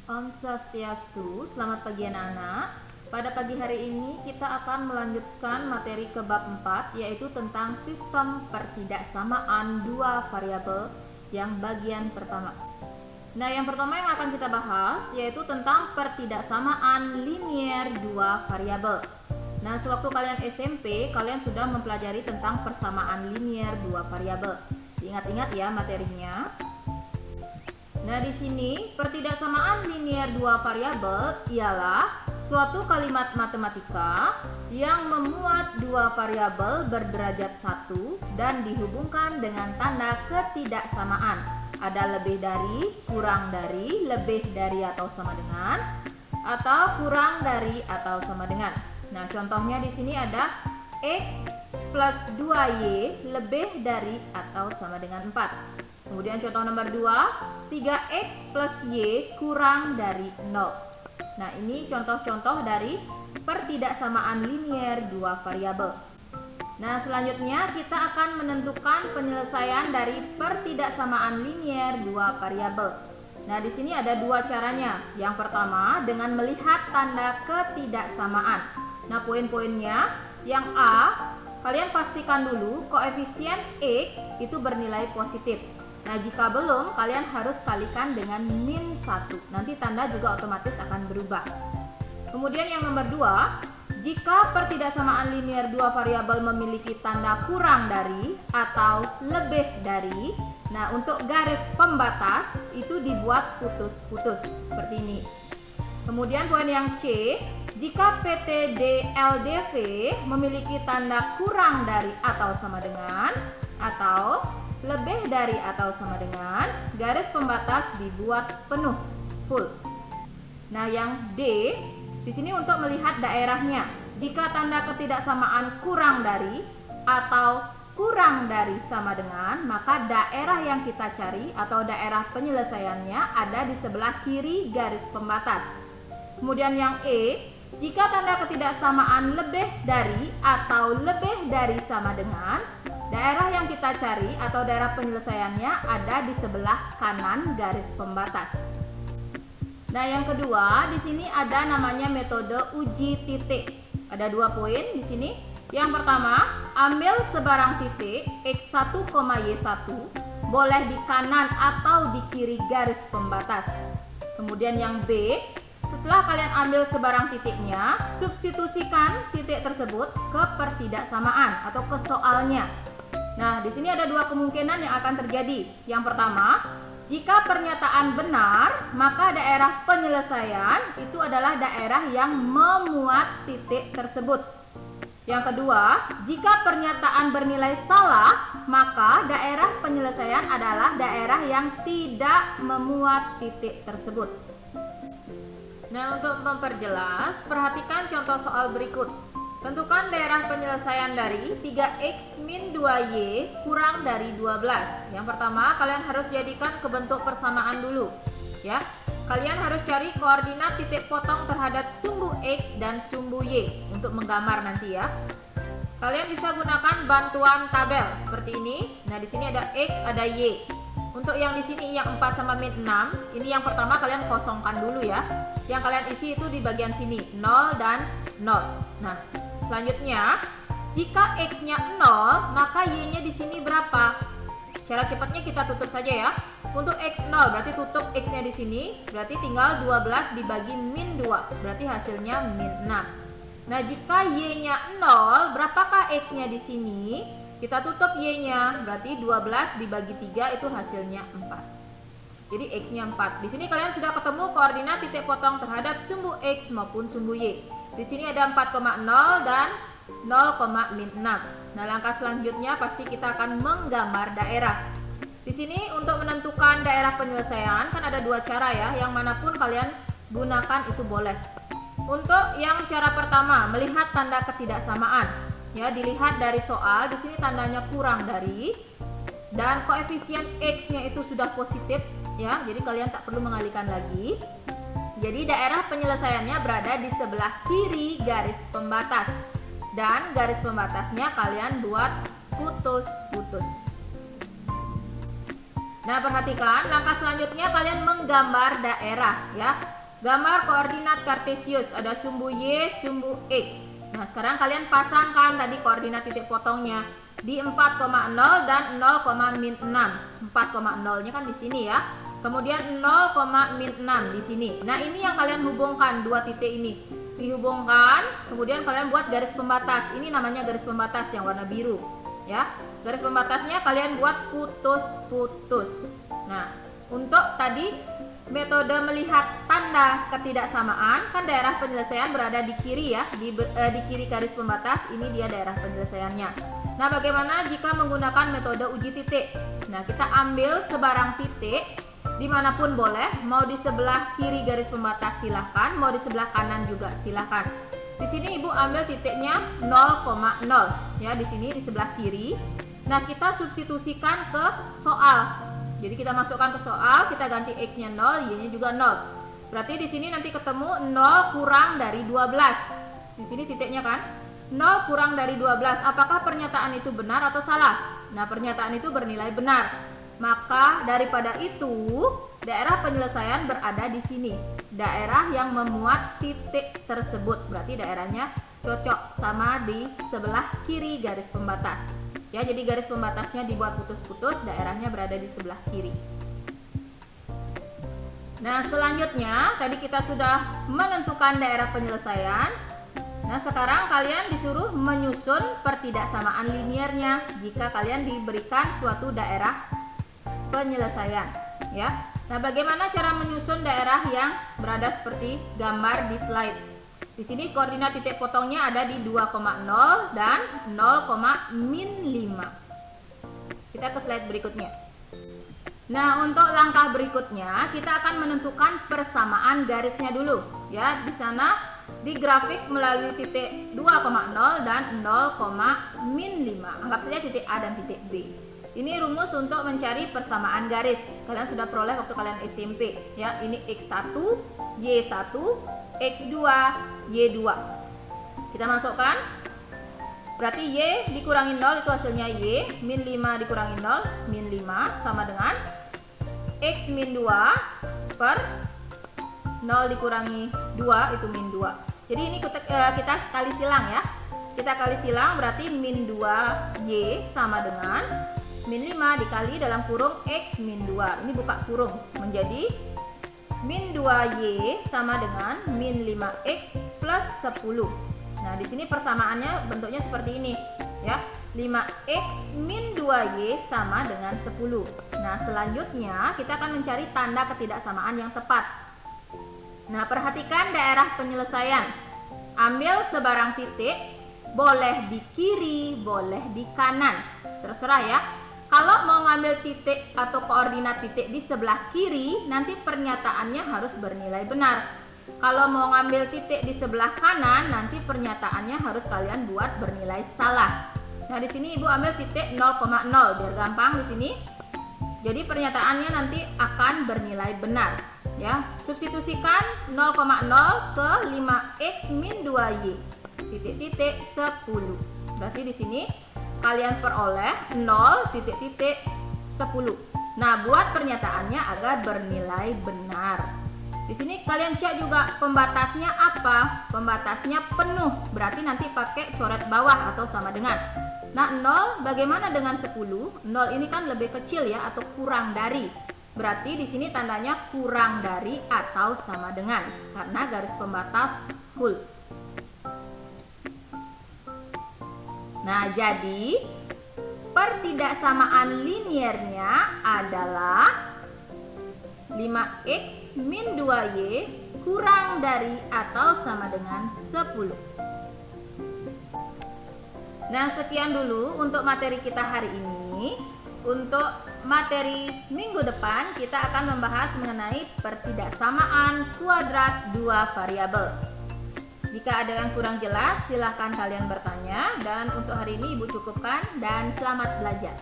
Om Swastiastu, selamat pagi anak-anak. Pada pagi hari ini kita akan melanjutkan materi ke bab 4, yaitu tentang sistem pertidaksamaan dua variabel yang bagian pertama. Nah, yang pertama yang akan kita bahas yaitu tentang pertidaksamaan linier dua variabel. Nah, sewaktu kalian SMP, kalian sudah mempelajari tentang persamaan linier dua variabel. Ingat-ingat ya materinya. Nah, di sini pertidaksamaan linier dua variabel ialah suatu kalimat matematika yang memuat dua variabel berderajat satu dan dihubungkan dengan tanda ketidaksamaan. Ada lebih dari, kurang dari, lebih dari atau sama dengan, atau kurang dari atau sama dengan. Nah, contohnya di sini ada X plus 2Y lebih dari atau sama dengan 4. Kemudian contoh nomor 2, 3X plus Y kurang dari 0. Nah, ini contoh-contoh dari pertidaksamaan linier dua variabel. Nah, selanjutnya kita akan menentukan penyelesaian dari pertidaksamaan linier dua variabel. Nah, di sini ada dua caranya. Yang pertama dengan melihat tanda ketidaksamaan. Nah, poin-poinnya yang A, kalian pastikan dulu koefisien X itu bernilai positif. Nah, jika belum, kalian harus kalikan dengan min 1. Nanti tanda juga otomatis akan berubah. Kemudian yang nomor 2, jika pertidaksamaan linier dua variabel memiliki tanda kurang dari atau lebih dari, nah untuk garis pembatas itu dibuat putus-putus seperti ini. Kemudian poin yang C, jika PTD LDV memiliki tanda kurang dari atau sama dengan, atau lebih dari atau sama dengan, garis pembatas dibuat penuh, full. Nah, yang D, di sini untuk melihat daerahnya. Jika tanda ketidaksamaan kurang dari atau kurang dari sama dengan, maka daerah yang kita cari atau daerah penyelesaiannya ada di sebelah kiri garis pembatas. Kemudian yang E, jika tanda ketidaksamaan lebih dari atau lebih dari sama dengan, daerah yang kita cari atau daerah penyelesaiannya ada di sebelah kanan garis pembatas. Nah, yang kedua, di sini ada namanya metode uji titik. Ada dua poin di sini. Yang pertama, ambil sebarang titik x1, y1 boleh di kanan atau di kiri garis pembatas. Kemudian yang B, setelah kalian ambil sebarang titiknya, substitusikan titik tersebut ke pertidaksamaan atau ke soalnya. Nah, di sini ada dua kemungkinan yang akan terjadi. Yang pertama, jika pernyataan benar, maka daerah penyelesaian itu adalah daerah yang memuat titik tersebut. Yang kedua, jika pernyataan bernilai salah, maka daerah penyelesaian adalah daerah yang tidak memuat titik tersebut. Nah, untuk memperjelas, perhatikan contoh soal berikut. Tentukan daerah penyelesaian dari 3x min 2y kurang dari 12. Yang pertama, kalian harus jadikan ke bentuk persamaan dulu, ya. Kalian harus cari koordinat titik potong terhadap sumbu x dan sumbu y untuk menggambar nanti ya. Kalian bisa gunakan bantuan tabel seperti ini. Nah, di sini ada x, ada y. Untuk yang di sini yang 4 sama min 6, ini yang pertama kalian kosongkan dulu ya. Yang kalian isi itu di bagian sini, 0 dan 0. Nah, selanjutnya, jika x-nya 0, maka y-nya di sini berapa? Cara cepatnya kita tutup saja ya. Untuk x 0 berarti tutup x-nya di sini, berarti tinggal 12 dibagi min 2, berarti hasilnya min 6. Nah, jika y-nya 0, berapakah x-nya di sini? Kita tutup y-nya, berarti 12 dibagi 3 itu hasilnya 4. Jadi x-nya 4. Di sini kalian sudah ketemu koordinat titik potong terhadap sumbu x maupun sumbu y. Di sini ada 4,0 dan 0,6. Nah, langkah selanjutnya pasti kita akan menggambar daerah. Di sini untuk menentukan daerah penyelesaian kan ada dua cara ya, yang manapun kalian gunakan itu boleh. Untuk yang cara pertama, melihat tanda ketidaksamaan. Ya, dilihat dari soal, di sini tandanya kurang dari dan koefisien x-nya itu sudah positif ya. Jadi kalian tak perlu mengalihkan lagi. Jadi daerah penyelesaiannya berada di sebelah kiri garis pembatas. Dan garis pembatasnya kalian buat putus-putus. Nah, perhatikan langkah selanjutnya kalian menggambar daerah ya. Gambar koordinat Kartesius, ada sumbu Y, sumbu X. Nah, sekarang kalian pasangkan tadi koordinat titik potongnya di 4,0 dan 0,-6. 4,0-nya kan di sini ya. Kemudian 0,-6 di sini. Nah, ini yang kalian hubungkan dua titik ini. Dihubungkan, kemudian kalian buat garis pembatas. Ini namanya garis pembatas yang warna biru, ya. Garis pembatasnya kalian buat putus-putus. Nah, untuk tadi metode melihat tanda ketidaksamaan, kan daerah penyelesaian berada di kiri ya, di kiri garis pembatas. Ini dia daerah penyelesaiannya. Nah, bagaimana jika menggunakan metode uji titik? Nah, kita ambil sebarang titik dimanapun boleh, mau di sebelah kiri garis pembatas silahkan, mau di sebelah kanan juga silahkan. Di sini ibu ambil titiknya 0,0 ya, di sini di sebelah kiri. Nah, kita substitusikan ke soal. Jadi kita masukkan ke soal, kita ganti x-nya 0, y-nya juga 0. Berarti di sini nanti ketemu 0 kurang dari 12. Di sini titiknya kan 0 kurang dari 12. Apakah pernyataan itu benar atau salah? Nah, pernyataan itu bernilai benar. Maka daripada itu, daerah penyelesaian berada di sini. Daerah yang memuat titik tersebut. Berarti daerahnya cocok sama di sebelah kiri garis pembatas. Ya, jadi garis pembatasnya dibuat putus-putus, daerahnya berada di sebelah kiri. Nah, selanjutnya tadi kita sudah menentukan daerah penyelesaian. Nah, sekarang kalian disuruh menyusun pertidaksamaan liniernya jika kalian diberikan suatu daerah penyelesaian, ya. Nah, bagaimana cara menyusun daerah yang berada seperti gambar di slide? Di sini koordinat titik potongnya ada di 2,0 dan 0,-5. Kita ke slide berikutnya. Nah, untuk langkah berikutnya kita akan menentukan persamaan garisnya dulu, ya. Di sana di grafik melalui titik 2,0 dan 0,-5. Anggap saja titik A dan titik B. Ini rumus untuk mencari persamaan garis. Kalian sudah peroleh waktu kalian SMP, ya. Ini X1, Y1, X2, Y2. Kita masukkan. Berarti Y dikurangi 0 itu hasilnya Y, min 5 dikurangi 0, min 5 sama dengan X min 2 per 0 dikurangi 2 itu min 2. Jadi ini kita kali silang ya. Kita kali silang berarti min 2Y sama dengan min 5 dikali dalam kurung X min 2. Ini buka kurung menjadi min 2Y sama dengan min 5X plus 10. Nah, di sini persamaannya bentuknya seperti ini ya. 5X min 2Y sama dengan 10. Nah, selanjutnya kita akan mencari tanda ketidaksamaan yang tepat. Nah, perhatikan daerah penyelesaian. Ambil sebarang titik, boleh di kiri, boleh di kanan. Terserah ya. Kalau mau ngambil titik atau koordinat titik di sebelah kiri, nanti pernyataannya harus bernilai benar. Kalau mau ngambil titik di sebelah kanan, nanti pernyataannya harus kalian buat bernilai salah. Nah, di sini ibu ambil titik 0,0 biar gampang di sini. Jadi pernyataannya nanti akan bernilai benar, ya. Substitusikan 0,0 ke 5x min 2y. Titik-titik 10. Berarti di sini kalian peroleh 0 titik-titik 10. Nah, buat pernyataannya agar bernilai benar. Di sini kalian cek juga pembatasnya apa? Pembatasnya penuh, berarti nanti pakai coret bawah atau sama dengan. Nah, 0 bagaimana dengan 10? 0 ini kan lebih kecil ya, atau kurang dari. Berarti di sini tandanya kurang dari atau sama dengan, karena garis pembatas full. Nah, jadi pertidaksamaan liniernya adalah 5x min 2y kurang dari atau sama dengan 10. Nah, sekian dulu untuk materi kita hari ini. Untuk materi minggu depan kita akan membahas mengenai pertidaksamaan kuadrat dua variabel. Jika ada yang kurang jelas, silahkan kalian bertanya. Dan untuk hari ini Ibu cukupkan dan selamat belajar.